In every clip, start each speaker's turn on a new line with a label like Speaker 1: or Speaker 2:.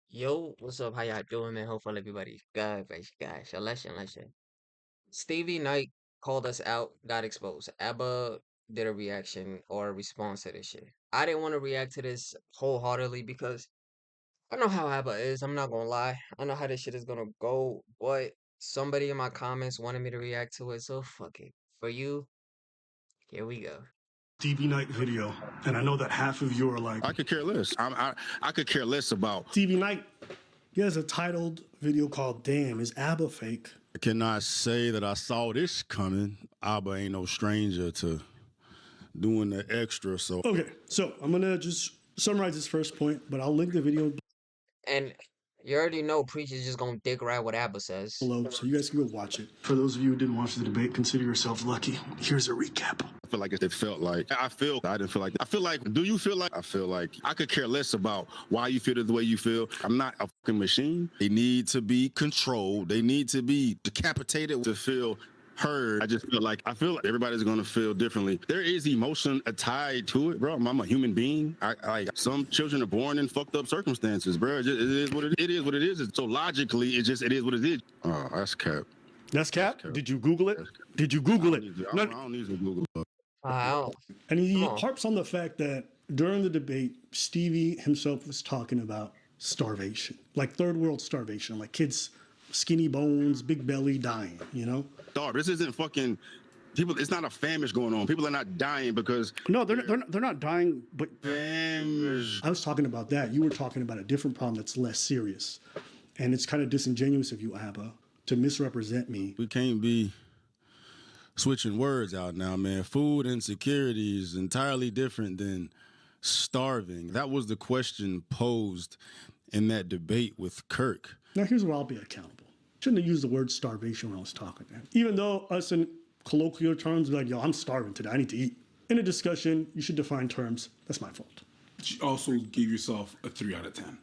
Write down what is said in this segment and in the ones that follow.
Speaker 1: Yo, what's up? How y'all doing, man? Hopefully everybody's good, guys. Election. Stevie Knight called us out, got exposed. ABBA did a reaction or a response to this shit. I didn't want to react to this wholeheartedly because I know how ABBA is. I'm not gonna lie. I know how this shit is gonna go, but somebody in my comments wanted me to react to it, so fuck it. For you, here we go.
Speaker 2: Stevie Knight video, and I know that half of you are like,
Speaker 3: I could care less. I could care less about.
Speaker 2: Stevie Knight. He has a titled video called "Damn, Is ABBA Fake?"
Speaker 3: I cannot say that I saw this coming. Abba ain't no stranger to doing the extra. So
Speaker 2: Okay, so I'm gonna just summarize this first point, but I'll link the video
Speaker 1: And you already know Preacher's just gonna dick right what ABBA says.
Speaker 2: below so you guys can go watch it. For those of you who didn't watch the debate, consider yourself lucky. Here's a recap.
Speaker 3: I feel like it felt like I didn't feel like I feel like do you feel like I feel like I could care less about why you feel the way you feel. I'm not a fucking machine. They need to be controlled. They need to be decapitated to feel heard. I feel like everybody's gonna feel differently. There is emotion tied to it, bro. I'm a human being. Some children are born in fucked up circumstances, bro. It is what it is. What it is. So logically, it is what it is. Oh, that's cap.
Speaker 2: That's Cap. Did you Google it? Did you Google it?
Speaker 3: I don't need to Google it.
Speaker 1: Wow.
Speaker 2: And he
Speaker 1: Come on.
Speaker 2: harps on the fact that during the debate, Stevie himself was talking about starvation, like third world starvation, like kids, skinny bones, big belly, dying. You know?
Speaker 3: Starve. This isn't fucking people. It's not a famish going on. People are not dying because
Speaker 2: No, they're not dying. But
Speaker 3: famish.
Speaker 2: I was talking about that. You were talking about a different problem that's less serious, and it's kind of disingenuous of you, Abba, to misrepresent me.
Speaker 3: We can't be switching words out now, man. Food insecurity is entirely different than starving. That was the question posed in that debate with Kirk.
Speaker 2: Now, here's where I'll be accountable. Shouldn't have used the word starvation when I was talking to him. Even though us in colloquial terms, be like, yo, I'm starving today. I need to eat. In a discussion, you should define terms. That's my fault.
Speaker 4: You also give yourself a 3 out of 10.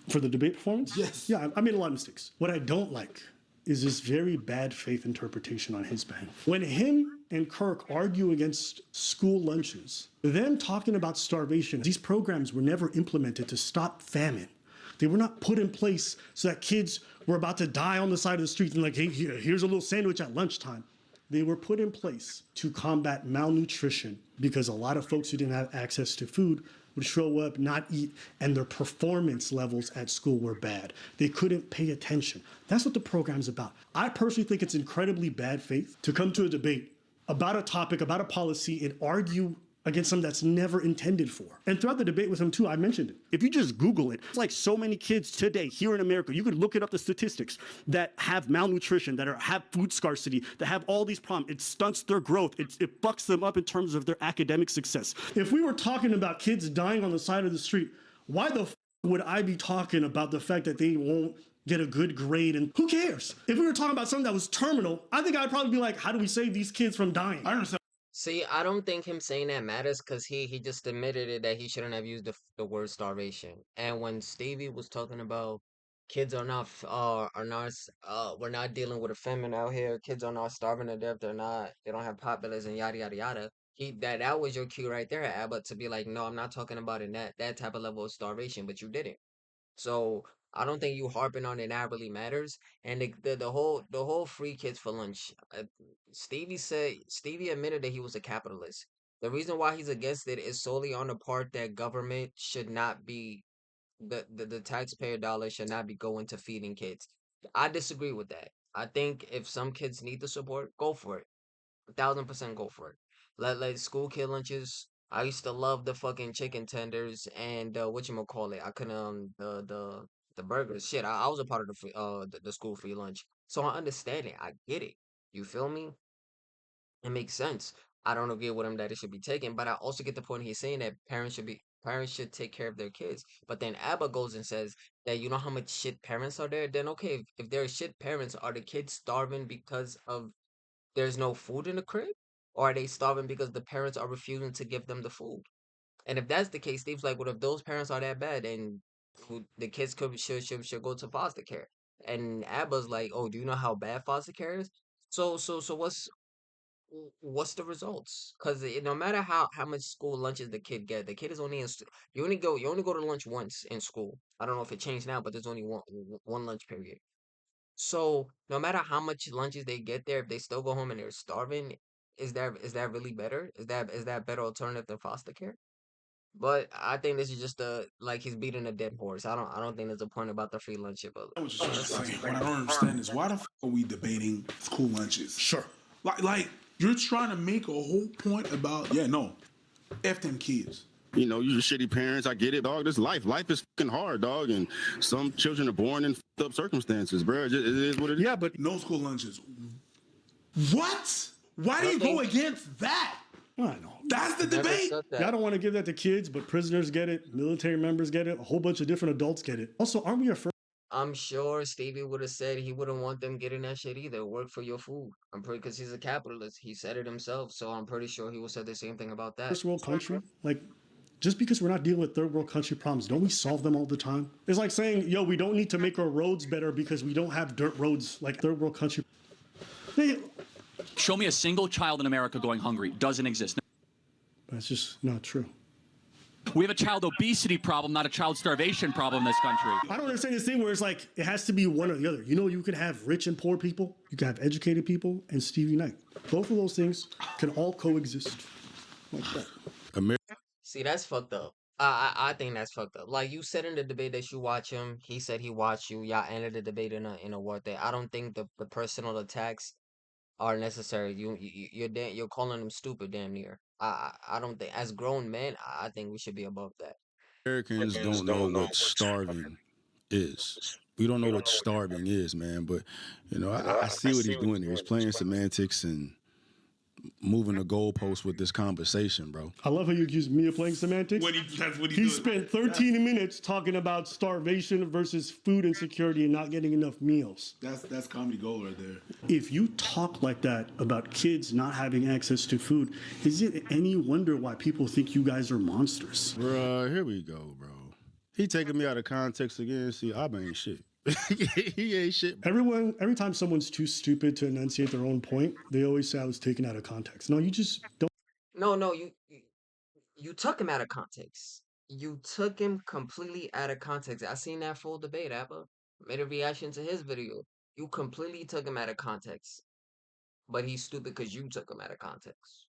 Speaker 2: For the debate performance?
Speaker 4: Yes.
Speaker 2: Yeah, I made a lot of mistakes. What I don't like is this very bad faith interpretation on his behalf. When him and Kirk argue against school lunches, them talking about starvation, these programs were never implemented to stop famine. They were not put in place so that kids were about to die on the side of the street and like, hey, here's a little sandwich at lunchtime. They were put in place to combat malnutrition because a lot of folks who didn't have access to food would show up, not eat, and their performance levels at school were bad. They couldn't pay attention. That's what the program's about. I personally think it's incredibly bad faith to come to a debate about a topic, about a policy, and argue against something that's never intended for. And throughout the debate with him too, I mentioned it. If you just Google it, it's like so many kids today here in America, you could look it up, the statistics, that have malnutrition, that have food scarcity, that have all these problems. It stunts their growth. It fucks them up in terms of their academic success. If we were talking about kids dying on the side of the street, why the would I be talking about the fact that they won't get a good grade? And who cares? If we were talking about something that was terminal, I think I'd probably be like, how do we save these kids from dying?
Speaker 4: I understand.
Speaker 1: See, I don't think him saying that matters because he just admitted it that he shouldn't have used the word starvation. And when Stevie was talking about kids are not we're not dealing with a famine out here. Kids are not starving to death. They don't have populism and yada yada yada. That was your cue right there, Abbott, to be like, no, I'm not talking about in that type of level of starvation, but you didn't. So I don't think you harping on it now really matters. And the whole free kids for lunch. Stevie admitted that he was a capitalist. The reason why he's against it is solely on the part that government should not be the taxpayer dollar should not be going to feeding kids. I disagree with that. I think if some kids need the support, go for it. 1,000% go for it. Let school kid lunches. I used to love the fucking chicken tenders and whatchamacallit. I couldn't the burgers. Shit, I was a part of the school free lunch. So I understand it. I get it. You feel me? It makes sense. I don't agree with him that it should be taken, but I also get the point he's saying that parents should take care of their kids. But then Abba goes and says that you know how much shit parents are there. Then okay, if there are shit parents, are the kids starving because of there's no food in the crib? Or are they starving because the parents are refusing to give them the food? And if that's the case, Steve's like, well, if those parents are that bad, then the kids should go to foster care. And Abba's like, oh, do you know how bad foster care is? So What's the results? Because no matter how much school lunches the kid get, the kid is only in you only go to lunch once in school. I don't know if it changed now, but there's only one lunch period. So no matter how much lunches they get there, if they still go home and they're starving, is that really better? Is that better alternative than foster care? But I think this is just a like he's beating a dead horse. I don't think there's a point about the free lunch, but
Speaker 4: I was just trying to
Speaker 1: let's not
Speaker 4: say.
Speaker 1: speak
Speaker 4: What I
Speaker 1: on
Speaker 4: don't understand is why the fuck are we debating school lunches?
Speaker 2: Sure.
Speaker 4: Like you're trying to make a whole point about no, f them kids.
Speaker 3: You know, you shitty parents. I get it, dog. This life. Life is fucking hard, dog. And some children are born in fucked up circumstances, bro. It is what it is.
Speaker 2: Yeah, but
Speaker 4: No school lunches. What? Why
Speaker 1: I
Speaker 4: do
Speaker 1: don't
Speaker 4: you go
Speaker 1: think
Speaker 4: against that?
Speaker 2: I know.
Speaker 4: That's the
Speaker 1: never
Speaker 4: debate.
Speaker 1: said
Speaker 2: Y'all
Speaker 1: that.
Speaker 2: don't want to give that to kids, but prisoners get it, military members get it, a whole bunch of different adults get it. Also, aren't we afraid
Speaker 1: I'm sure Stevie would have said he wouldn't want them getting that shit either. Work for your food. I'm pretty because he's a capitalist. He said it himself, so I'm pretty sure he would say the same thing about that.
Speaker 2: first world country? Like, just because we're not dealing with third world country problems, don't we solve them all the time? It's like saying, yo, we don't need to make our roads better because we don't have dirt roads like third world country.
Speaker 5: Show me a single child in America going hungry. Doesn't exist.
Speaker 2: That's just not true.
Speaker 5: We have a child obesity problem, not a child starvation problem in this country.
Speaker 2: I don't understand this thing where it's like it has to be one or the other. You know, you could have rich and poor people, you could have educated people, and Stevie Knight. Both of those things can all coexist like that.
Speaker 1: See, that's fucked up. I think that's fucked up. Like you said in the debate that you watch him, he said he watched you. Y'all ended the debate in a word day. I don't think the personal attacks are necessary. You're calling them stupid damn near. I don't think as grown men, I think we should be above that.
Speaker 3: Americans don't know what starving is. We don't know what starving is, man. But you know, I see what he's doing here. He's playing semantics and moving the goalposts with this conversation, bro.
Speaker 2: I love how you accuse me of playing semantics.
Speaker 4: That's what
Speaker 2: He spent 13 minutes talking about starvation versus food insecurity and not getting enough meals.
Speaker 4: That's comedy gold right there.
Speaker 2: If you talk like that about kids not having access to food, is it any wonder why people think you guys are monsters?
Speaker 3: Bro, here we go, bro. He taking me out of context again. See, I ain't shit. He ain't shit.
Speaker 2: Every time someone's too stupid to enunciate their own point, they always say I was taken out of context. No, you just don't.
Speaker 1: No, you took him out of context. You took him completely out of context. I seen that full debate, Abba. Made a reaction to his video. You completely took him out of context. But he's stupid because you took him out of context.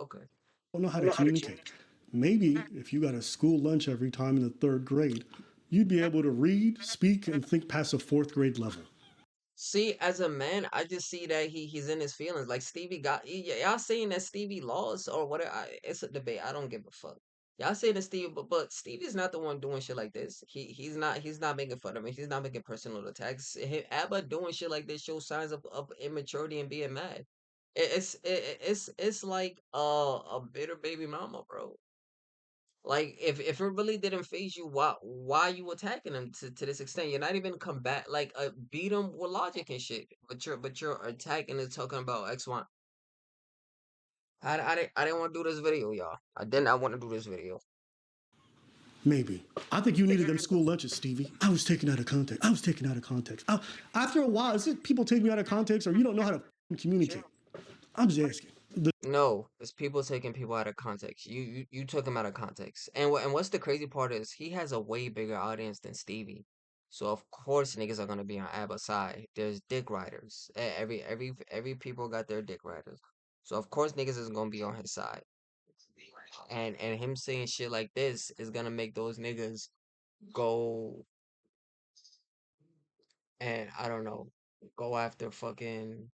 Speaker 1: Okay.
Speaker 2: Know how to communicate. Maybe if you got a school lunch every time in the third grade, you'd be able to read, speak, and think past a fourth grade level.
Speaker 1: See, as a man, I just see that he's in his feelings. Like Stevie y'all saying that Stevie lost or whatever. It's a debate. I don't give a fuck. Y'all saying that Stevie, but Stevie's not the one doing shit like this. He's not making fun of me. He's not making personal attacks. Abba doing shit like this shows signs of immaturity and being mad. It's like a bitter baby mama, bro. Like if it really didn't phase you, why you attacking him to this extent? You're not even combat like beat him with logic and shit. But you're attacking and talking about X Y. I didn't want to do this video, y'all. I did not want to do this video.
Speaker 2: Maybe. I think you needed them school lunches, Stevie. I was taken out of context. I was taken out of context. After a while, is it people take me out of context or you don't know how to communicate? I'm just asking.
Speaker 1: No, it's people taking people out of context. You took him out of context. And what's the crazy part is he has a way bigger audience than Stevie. So of course niggas are gonna be on Abba's side. There's dick riders. Every people got their dick riders. So of course niggas is gonna be on his side. And him saying shit like this is gonna make those niggas go and I don't know, go after fucking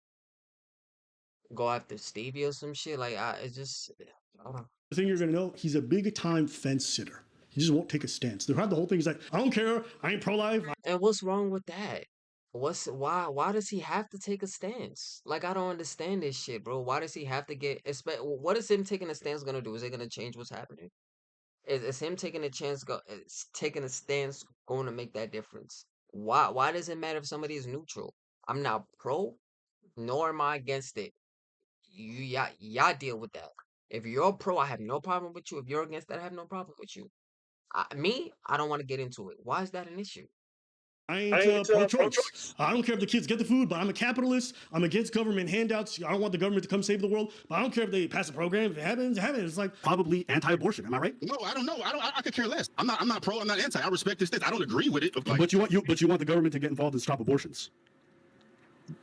Speaker 1: go after Stevie or some shit. Like it's just I don't know.
Speaker 2: The thing you're gonna know, he's a big time fence sitter. He just won't take a stance. The whole thing is like, I don't care, I ain't pro-life.
Speaker 1: And what's wrong with that? Why does he have to take a stance? Like I don't understand this shit, bro. Why does he have to what is him taking a stance gonna do? Is it gonna change what's happening? Is him taking a stance going to make that difference? Why does it matter if somebody is neutral? I'm not pro, nor am I against it. Y'all deal with that. If you're pro, I have no problem with you. If you're against that, I have no problem with you. I don't want to get into it. Why is that an issue?
Speaker 2: I ain't pro-choice. I don't care if the kids get the food, but I'm a capitalist. I'm against government handouts. I don't want the government to come save the world. But I don't care if they pass a program. If it happens, it happens. It's like probably anti-abortion. Am I right?
Speaker 3: No, I don't know. I could care less. I'm not pro. I'm not anti. I respect this. I don't agree with it. Like,
Speaker 2: But you want the government to get involved and stop abortions.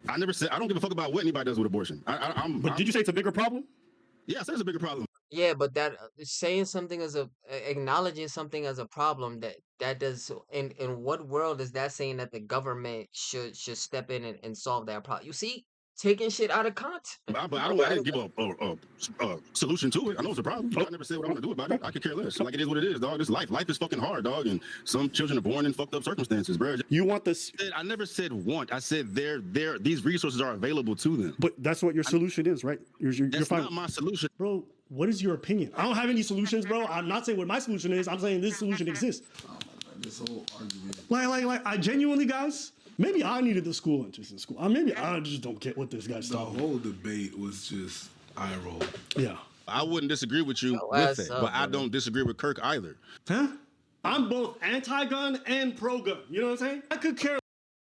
Speaker 3: I never said I don't give a fuck about what anybody does with abortion.
Speaker 2: Did you say it's a bigger problem?
Speaker 3: Yeah, I said it's a bigger problem.
Speaker 1: Yeah, but that saying something as acknowledging something as a problem that does in what world is that saying that the government should step in and solve that problem? You see, taking shit out of context.
Speaker 3: But I didn't give a solution to it. I know it's a problem. I never said what I want to do about it. I could care less. Like, it is what it is, dog. It's life. Life is fucking hard, dog. And some children are born in fucked up circumstances, bro.
Speaker 2: You want this?
Speaker 3: I never said want. I said these resources are available to them.
Speaker 2: But that's what your solution is, right? You're
Speaker 3: That's
Speaker 2: fine.
Speaker 3: not my solution.
Speaker 2: Bro, what is your opinion? I don't have any solutions, bro. I'm not saying what my solution is. I'm saying this solution exists.
Speaker 4: This whole argument.
Speaker 2: Like, I genuinely, guys, maybe I needed the school interest in school. Maybe I just don't get what this guy's
Speaker 4: The
Speaker 2: talking.
Speaker 4: whole debate was just eye roll.
Speaker 2: Yeah.
Speaker 3: I wouldn't disagree with you
Speaker 1: Yo,
Speaker 3: with
Speaker 1: ass
Speaker 3: that,
Speaker 1: up,
Speaker 3: but I
Speaker 1: brother.
Speaker 3: don't disagree with Kirk either.
Speaker 2: Huh? I'm both anti-gun and pro-gun. You know what I'm saying? I could care.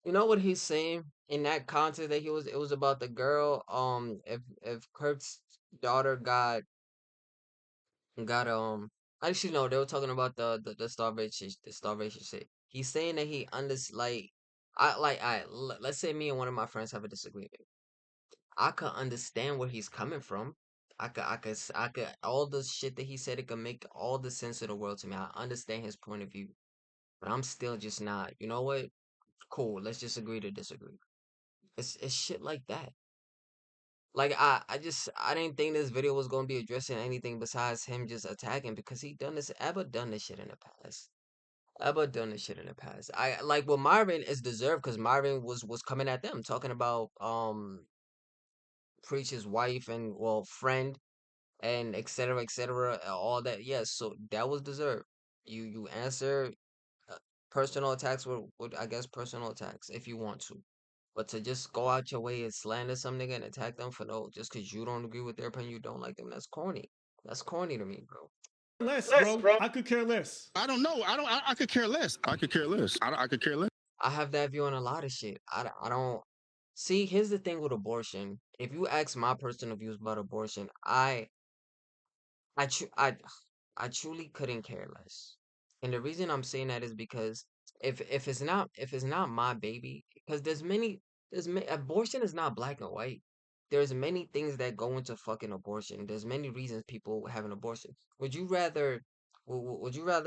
Speaker 1: You know what he's saying in that context that it was about the girl. If Kirk's daughter got actually no, they were talking about the starvation shit. He's saying that he like let's say me and one of my friends have a disagreement. I could understand where he's coming from. I could all the shit that he said, it could make all the sense of the world to me. I understand his point of view, but I'm still just not. You know what? Cool. Let's just agree to disagree. It's shit like that. Like I didn't think this video was gonna be addressing anything besides him just attacking because he done this. Abba done this shit in the past. Abba done this shit in the past. I like what Marvin is deserved because Marvin was coming at them talking about Preach's wife and well friend and et cetera, all that. Yes, so that was deserved. You answer personal attacks with I guess personal attacks if you want to, but to just go out your way and slander some nigga and attack them for no just because you don't agree with their opinion, you don't like them. That's corny. That's corny to me, bro.
Speaker 2: Less, bro. I could care less.
Speaker 3: I don't know. I could care less. I could care less. I could care less.
Speaker 1: I have that view on a lot of shit. I don't see. Here's the thing with abortion. If you ask my personal views about abortion, I tru- I truly couldn't care less. And the reason I'm saying that is because if it's not my baby, because abortion is not black and white. There's many things that go into fucking abortion. There's many reasons people have an abortion. Would you rather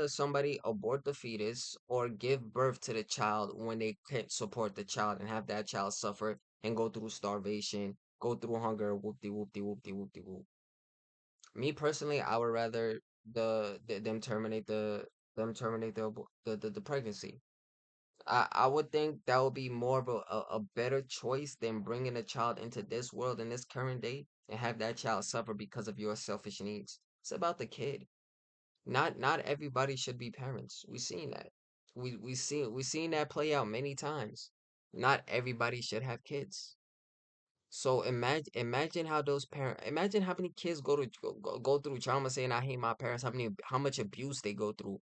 Speaker 1: somebody abort the fetus or give birth to the child when they can't support the child and have that child suffer and go through starvation, go through hunger, whoop de whoop de whoop de whoop de whoop. Me personally, I would rather them terminate the pregnancy. I would think that would be more of a better choice than bringing a child into this world in this current day and have that child suffer because of your selfish needs. It's about the kid. Not everybody should be parents. We seen that. We seen that play out many times. Not everybody should have kids. So imagine how those parents imagine how many kids go through trauma saying I hate my parents, how much abuse they go through.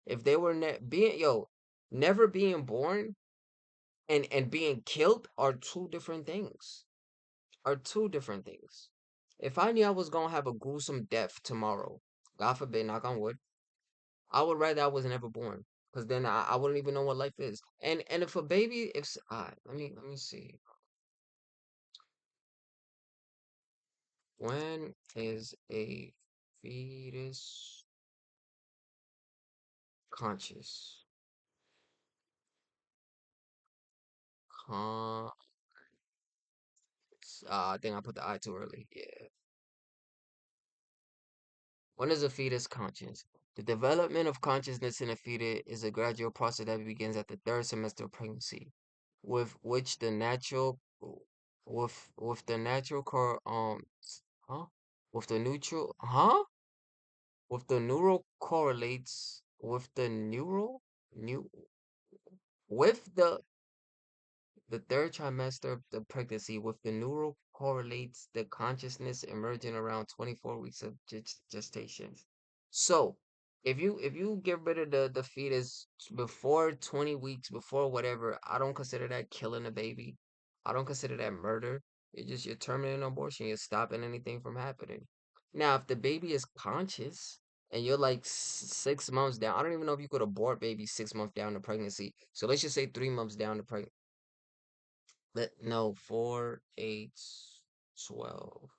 Speaker 1: If they were never being born and being killed are two different things. Are two different things. If I knew I was gonna have a gruesome death tomorrow, God forbid, knock on wood, I would rather I was never born. Because then I wouldn't even know what life is. And if a baby if let me see. When is a fetus conscious? Con I think I put the I too early. Yeah. When is a fetus conscious? The development of consciousness in a fetus is a gradual process that begins at the third semester of pregnancy, with which the natural with the natural core huh? With the neutral with the neural correlates with the neural new with the third trimester of the pregnancy with the neural correlates the consciousness emerging around 24 weeks of gestation. So, If you get rid of the fetus before 20 weeks, before whatever, I don't consider that killing a baby. I don't consider that murder. You're terminating abortion. You're stopping anything from happening. Now, if the baby is conscious and you're like 6 months down, I don't even know if you could abort baby 6 months down the pregnancy. So let's just say 3 months down the pregnancy. No, 4, 8, 12.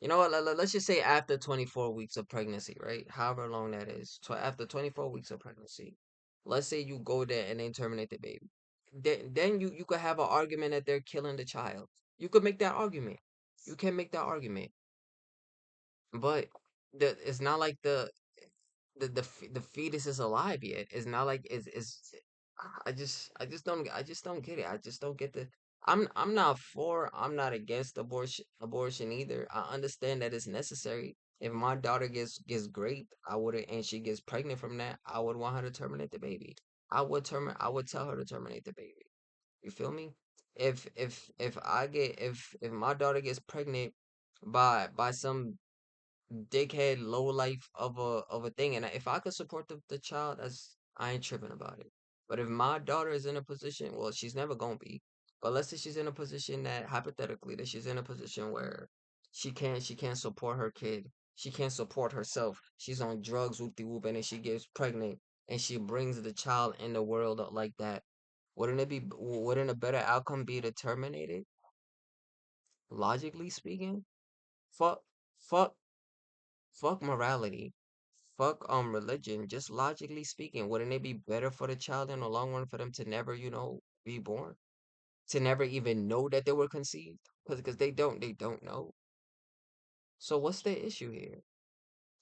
Speaker 1: You know what? Let's just say after 24 weeks of pregnancy, right? However long that is. After 24 weeks of pregnancy. Let's say you go there and then terminate the baby. Then you could have an argument that they're killing the child. You could make that argument. You can make that argument. But it's not like the fetus is alive yet. It's not like it's I just don't get it. I just don't get the I'm not against abortion either. I understand that it's necessary. If my daughter gets raped, I would and she gets pregnant from that, I would want her to terminate the baby. I would tell her to terminate the baby. You feel me? If my daughter gets pregnant by some dickhead low life of a thing. And if I could support the child, that's I ain't tripping about it. But if my daughter is in a position, well, she's never gonna be. But let's say she's in a position that hypothetically that she's in a position where she can't support her kid. She can't support herself. She's on drugs, whoop de whoop, and then she gets pregnant and she brings the child in the world like that. Wouldn't a better outcome be to terminate it? Logically speaking? Fuck fuck fuck morality. Fuck religion. Just logically speaking, wouldn't it be better for the child in the long run for them to never, be born? To never even know that they were conceived? Because they don't know. So what's the issue here?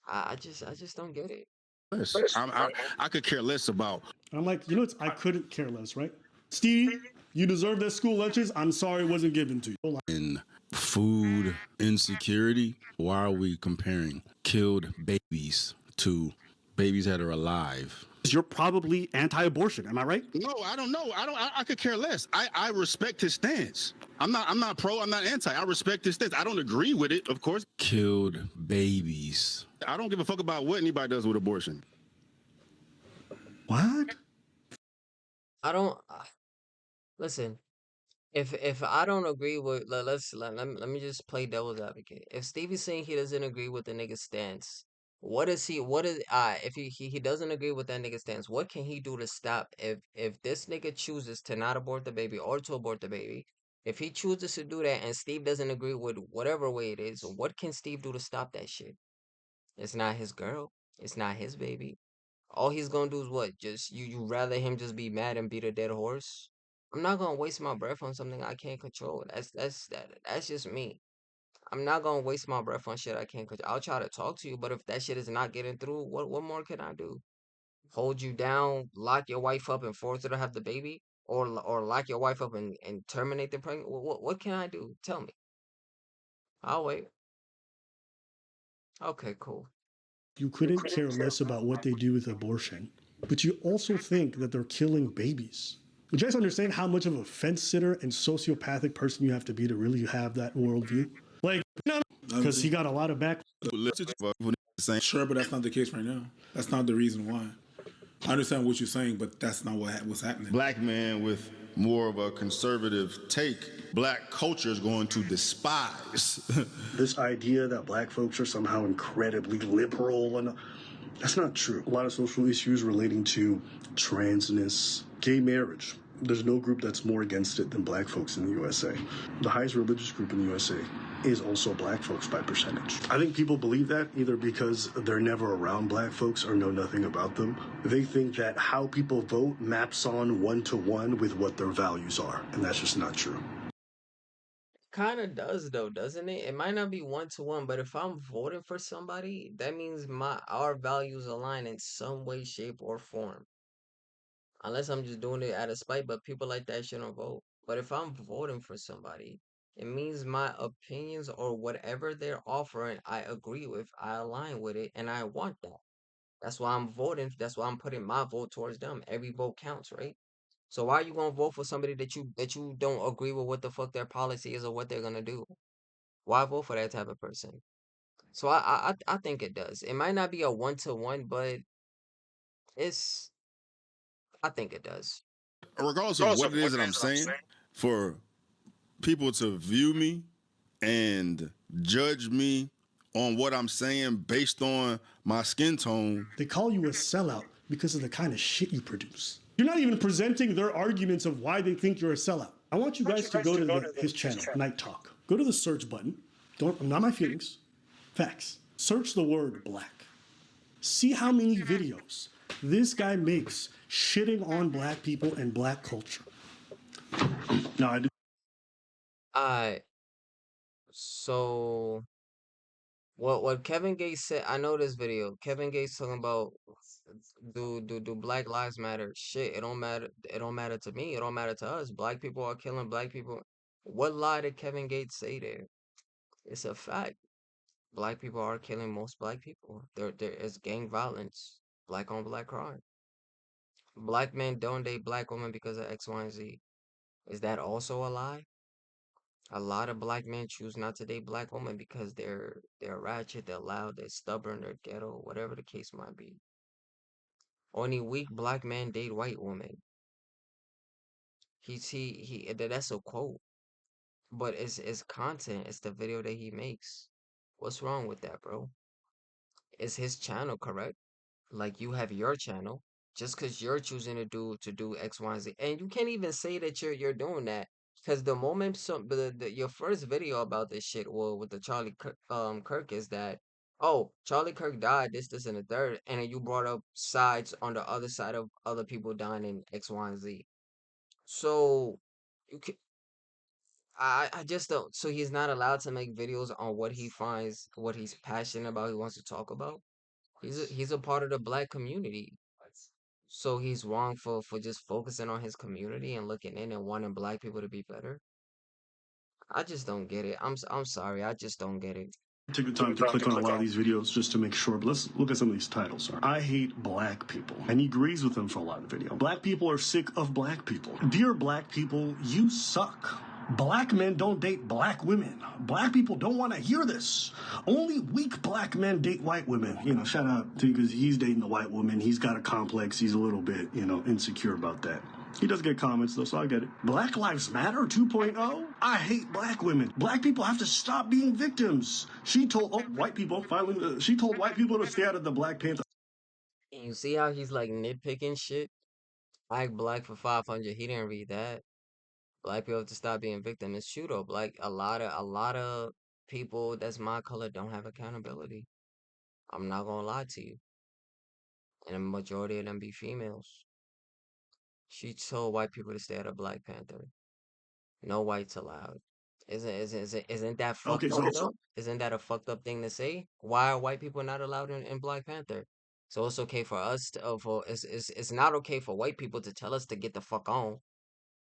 Speaker 1: I just don't get it.
Speaker 3: Less. I could care less about
Speaker 2: I'm like, I couldn't care less, right? Stevie, you deserve that school lunches. I'm sorry it wasn't given to you.
Speaker 3: in food insecurity. Why are we comparing killed babies to babies that are alive?
Speaker 2: You're probably anti-abortion, am I right?
Speaker 3: No, I don't know. I could care less. I respect his stance. I'm not pro, I'm not anti. I respect his stance. I don't agree with it, of course. Killed babies. I don't give a fuck about what anybody does with abortion.
Speaker 2: What?
Speaker 1: I don't listen. If I don't agree with let me just play devil's advocate. If Stevie's saying he doesn't agree with the nigga stance, what is if he doesn't agree with that nigga stance, what can he do to stop if this nigga chooses to not abort the baby or to abort the baby? If he chooses to do that and Steve doesn't agree with whatever way it is, what can Steve do to stop that shit? It's not his girl. It's not his baby. All he's gonna do is what? Just you rather him just be mad and beat a dead horse? I'm not gonna waste my breath on something I can't control. That's just me. I'm not gonna waste my breath on shit I can't control. I'll try to talk to you, but if that shit is not getting through, what more can I do? Hold you down, lock your wife up, and force her to have the baby, or lock your wife up and terminate the pregnancy? What can I do? Tell me. I'll wait. Okay, cool.
Speaker 2: You couldn't care less about what they do with abortion, but you also think that they're killing babies. Do you guys understand how much of a fence sitter and sociopathic person you have to be to really have that worldview? Like, because he got a lot of back.
Speaker 4: Sure, but that's not the case right now. That's not the reason why. I understand what you're saying, but that's not what's happening.
Speaker 3: Black man with more of a conservative take, black culture is going to despise.
Speaker 2: This idea that black folks are somehow incredibly liberal, and that's not true. A lot of social issues relating to transness, gay marriage. There's no group that's more against it than black folks in the USA. The highest religious group in the USA is also black folks by percentage. I think people believe that either because they're never around black folks or know nothing about them. They think that how people vote maps on one-to-one with what their values are, and that's just not true.
Speaker 1: Kind of does though, doesn't it? It might not be one to one, but if I'm voting for somebody, that means our values align in some way, shape, or form. Unless I'm just doing it out of spite, but people like that shouldn't vote. But if I'm voting for somebody, it means my opinions or whatever they're offering, I agree with, I align with it, and I want that. That's why I'm voting. That's why I'm putting my vote towards them. Every vote counts, right? So why are you gonna vote for somebody that you don't agree with what the fuck their policy is or what they're gonna do? Why vote for that type of person? So I think it does. It might not be a one to one, but it's I think it does.
Speaker 3: Regardless of what it is that I'm saying, for people to view me and judge me on what I'm saying based on my skin tone.
Speaker 2: They call you a sellout because of the kind of shit you produce. You're not even presenting their arguments of why they think you're a sellout. I want you guys to go to his channel, Night Talk. Go to the search button. Not my feelings. Facts. Search the word black. See how many videos this guy makes shitting on black people and black culture. No, I do.
Speaker 1: I so what Kevin Gates said, I know this video. Kevin Gates talking about do Black Lives Matter? Shit, it don't matter. It don't matter to me. It don't matter to us. Black people are killing black people. What lie did Kevin Gates say there? It's a fact. Black people are killing most black people. There is gang violence, black on black crime. Black men don't date black women because of X, Y, and Z. Is that also a lie? A lot of black men choose not to date black women because they're ratchet, they're loud, they're stubborn, they're ghetto, whatever the case might be. Only weak black men date white women. That's a quote, but it's content. It's the video that he makes. What's wrong with that, bro? Is his channel correct? Like you have your channel, just because you're choosing to do X, Y, and Z, and you can't even say that you're doing that because the moment your first video about this shit, well, with the Kirk is that, oh, Charlie Kirk died, this and the third, and then you brought up sides on the other side of other people dying in X, Y, and Z. So you can, I just don't. So he's not allowed to make videos on what he finds, what he's passionate about, he wants to talk about. He's a part of the black community. So he's wrong for just focusing on his community and looking in and wanting black people to be better. I just don't get it. I'm sorry. I just don't get it.
Speaker 2: Take the time to click on a lot of these videos just to make sure. But let's look at some of these titles. I hate black people. And he agrees with them for a lot of the video. Black people are sick of black people. Dear black people, you suck. Black men don't date black women. Black people don't want to hear this. Only weak black men date white women. Shout out to, because he's dating a white woman. He's got a complex. He's a little bit, insecure about that. He does get comments though, so I get it. Black Lives Matter 2.0? I hate black women. Black people have to stop being victims. She told white people finally. She told white people to stay out of the Black Panther.
Speaker 1: And you see how he's like nitpicking shit? Like black for 500. He didn't read that. Black people have to stop being victims. It's true though. Like a lot of people that's my color don't have accountability. I'm not gonna lie to you. And a majority of them be females. She told white people to stay out of Black Panther. No whites allowed. Isn't that
Speaker 2: Okay,
Speaker 1: fucked up
Speaker 2: so
Speaker 1: though? Isn't that a fucked up thing to say? Why are white people not allowed in Black Panther? So it's okay for us to for it's not okay for white people to tell us to get the fuck on,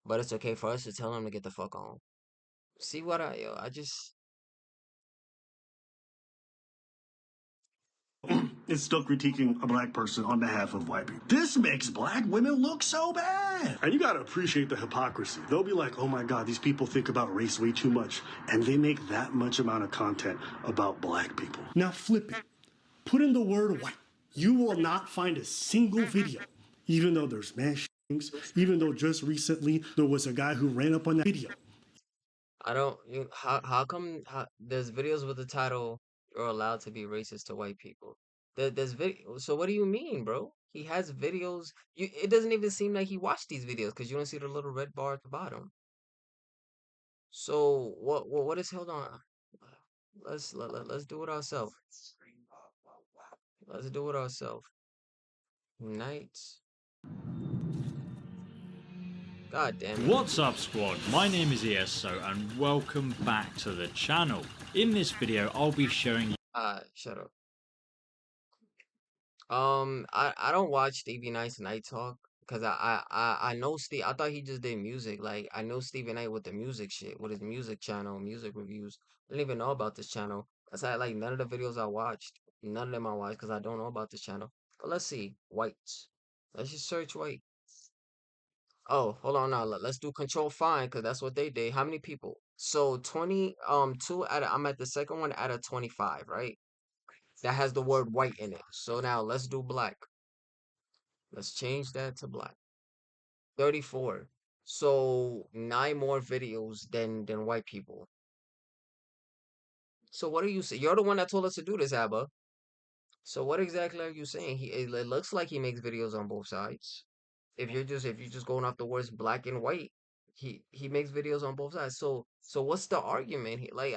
Speaker 1: but it's okay for us to tell them to get the fuck on. See what I just
Speaker 2: is still critiquing a black person on behalf of white people. This makes black women look so bad. And you gotta appreciate the hypocrisy. They'll be like, oh my God, these people think about race way too much. And they make that much amount of content about black people. Now flip it. Put in the word white. You will not find a single video, even though there's mass shootings, even though just recently there was a guy who ran up on that video.
Speaker 1: I don't you how come there's videos with the title "You're allowed to be racist to white people." There's video. So what do you mean, bro? He has videos. It doesn't even seem like he watched these videos because you don't see the little red bar at the bottom. So what is held on? Let's do it ourselves. Let's do it ourselves. Nights. God damn it.
Speaker 6: What's up squad, my name is ESO and welcome back to the channel. In this video I'll be showing you
Speaker 1: Shut up. I don't watch Stevie Knight's Night Talk because I know Steve. I thought he just did music. Like I know Stevie Knight with the music shit, with his music channel, music reviews. I didn't even know about this channel. That's like none of the videos I watched. None of them I watched because I don't know about this channel. But let's see, whites. Let's just search white. Oh, hold on now. Let's do control find because that's what they did. How many people? So 20 two out of I'm at the second one out of 25, right? that has the word white in it. So now let's do black. Let's change that to black. 34. So 9 more videos than white people. So what are you saying? You're the one that told us to do this, Abba. So what exactly are you saying? It looks like he makes videos on both sides. If you're just going off the words black and white, he makes videos on both sides. So what's the argument here? Like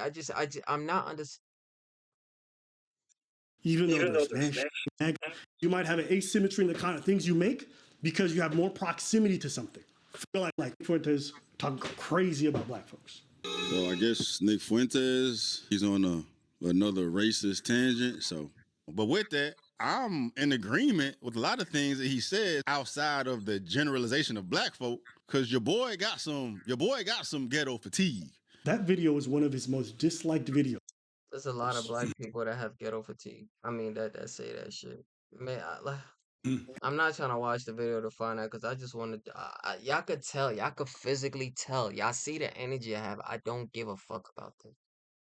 Speaker 1: I'm not under.
Speaker 2: Even though they're smash, you might have an asymmetry in the kind of things you make because you have more proximity to something. I feel like Fuentes talking crazy about black folks.
Speaker 3: Well, I guess Nick Fuentes, he's on another racist tangent. So, but with that, I'm in agreement with a lot of things that he said outside of the generalization of black folk. Cause your boy got some ghetto fatigue.
Speaker 2: That video is one of his most disliked videos.
Speaker 1: There's a lot of black people that have ghetto fatigue. I mean that say that shit. Man, I'm not trying to watch the video to find out because I just wanted. Y'all could tell. Y'all could physically tell. Y'all see the energy I have. I don't give a fuck about this.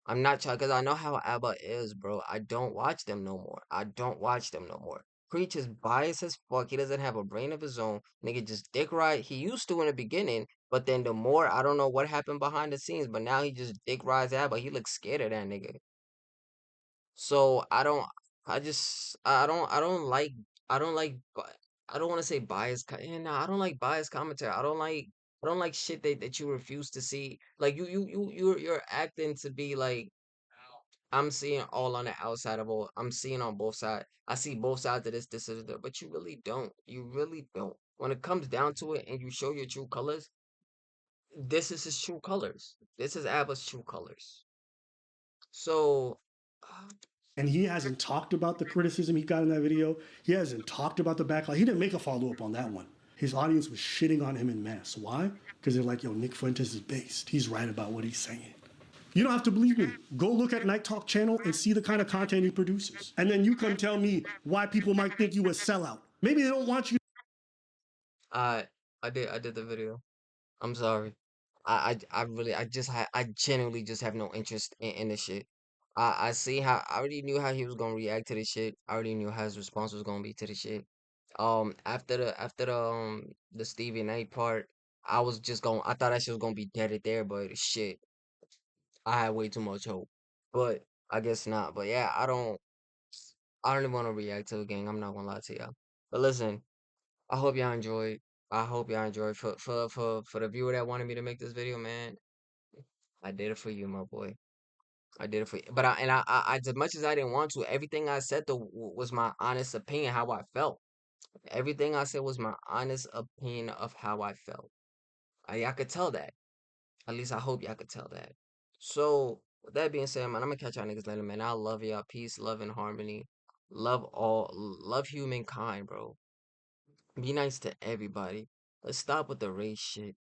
Speaker 1: I'm not trying because I know how ABBA is, bro. I don't watch them no more. I don't watch them no more. Preach is biased as fuck. He doesn't have a brain of his own. Nigga just dick ride. He used to in the beginning, but then the more I don't know what happened behind the scenes, but now he just dick rides ABBA. He looks scared of that nigga. So I don't like I don't want to say nah, I don't like biased commentary. I don't like shit that you refuse to see. Like you're acting to be like I'm seeing all on the outside of all. I'm seeing on both sides. I see both sides of this is that, but you really don't. You really don't. When it comes down to it and you show your true colors, this is his true colors. This is Abba's true colors. So
Speaker 2: And he hasn't talked about the criticism he got in that video. He hasn't talked about the backlash. He didn't make a follow up on that one. His audience was shitting on him in mass. Why? Because they're like, yo, Nick Fuentes is based. He's right about what he's saying. You don't have to believe me. Go look at Night Talk channel and see the kind of content he produces. And then you come tell me why people might think you a sellout. Maybe they don't want you.
Speaker 1: I I did the video. I'm sorry. I really I genuinely just have no interest in this shit. I see how I already knew how he was gonna react to this shit. I already knew how his response was gonna be to the shit. After the Stevie Knight part, I thought that shit was gonna be dead at there, but shit, I had way too much hope. But I guess not. But yeah, I don't even want to react to it, gang. I'm not gonna lie to y'all. But listen, I hope y'all enjoyed. I hope y'all enjoyed. For the viewer that wanted me to make this video, man, I did it for you, my boy. I did it for you. But as much as I didn't want to, everything I said though was my honest opinion, how I felt. Everything I said was my honest opinion of how I felt. Y'all could tell that. At least I hope y'all could tell that. So with that being said, man, I'm gonna catch y'all niggas later, man. I love y'all. Peace, love, and harmony. Love humankind, bro. Be nice to everybody. Let's stop with the race shit.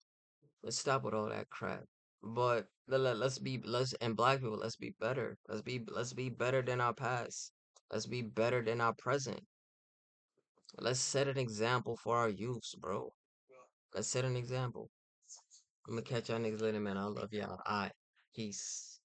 Speaker 1: Let's stop with all that crap. But let's and black people, let's be better. Let's be better than our past. Let's be better than our present. Let's set an example for our youths, bro. Let's set an example. I'm gonna catch y'all niggas later, man. I love y'all. Alright. Peace.